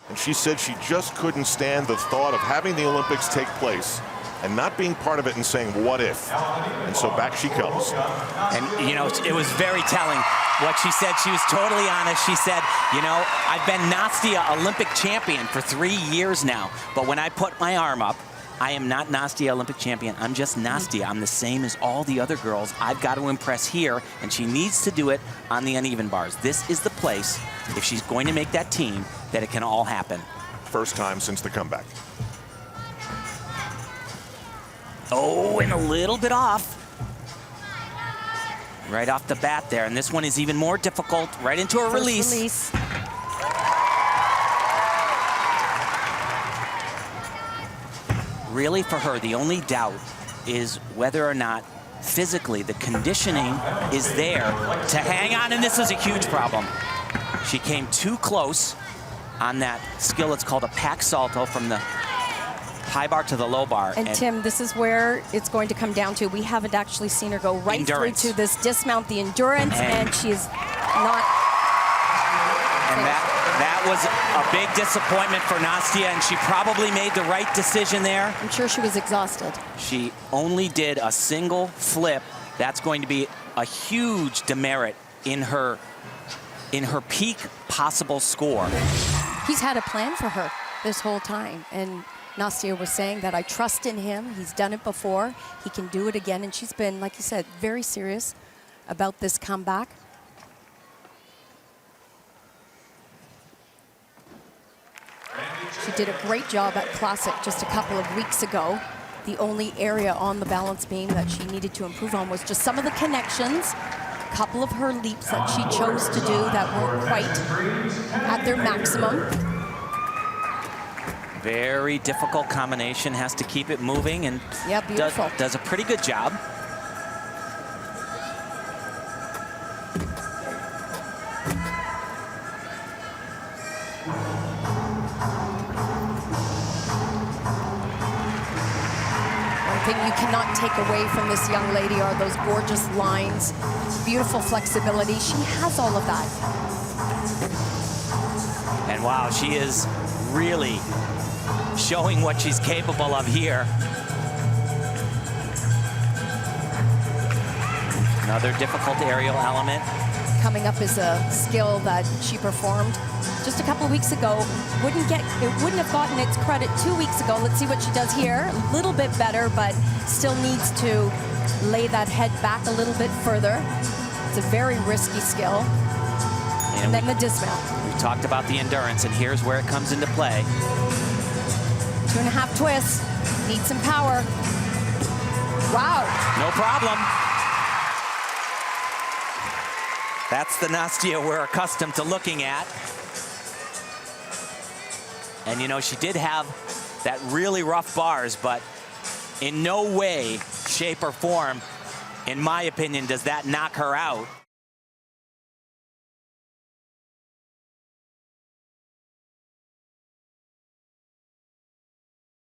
And she said she just couldn't stand the thought of having the Olympics take place and not being part of it and saying, what if? And so back she comes. And, you know, it was very telling what she said. She was totally honest. She said, you know, I've been Nastia Olympic champion for 3 years now, but when I put my arm up, I am not Nastia Olympic champion. I'm just Nastia. I'm the same as all the other girls. I've got to impress here, and she needs to do it on the uneven bars. This is the place, if she's going to make that team, that it can all happen. First time since the comeback. Oh, and a little bit off. Right off the bat there, and this one is even more difficult. Right into a release. Really, for her, the only doubt is whether or not physically the conditioning is there to hang on, and this is a huge problem. She came too close on that skill. It's called a pack salto from the high bar to the low bar. And Tim, this is where it's going to come down to. We haven't actually seen her go right through to this dismount, the endurance, and she is not. And that was a big disappointment for Nastia, and she probably made the right decision there. I'm sure she was exhausted. She only did a single flip. That's going to be a huge demerit in her peak possible score. He's had a plan for her this whole time, and Nastia was saying that I trust in him. He's done it before. He can do it again, and she's been, like you said, very serious about this comeback. She did a great job at Classic just a couple of weeks ago. The only area on the balance beam that she needed to improve on was just some of the connections. A couple of her leaps that she chose to do that weren't quite at their maximum. Very difficult combination, has to keep it moving, and yeah, beautiful. Does a pretty good job. Thing you cannot take away from this young lady are those gorgeous lines, beautiful flexibility. She has all of that. And wow, she is really showing what she's capable of here. Another difficult aerial element. Coming up is a skill that she performed just a couple of weeks ago. It wouldn't have gotten its credit 2 weeks ago. Let's see what she does here. A little bit better, but still needs to lay that head back a little bit further. It's a very risky skill. And then the dismount. We talked about the endurance, and here's where it comes into play. 2.5 twists. Need some power. Wow. No problem. That's the Nastia we're accustomed to looking at. And you know, she did have that really rough bars, but in no way, shape, or form, in my opinion, does that knock her out.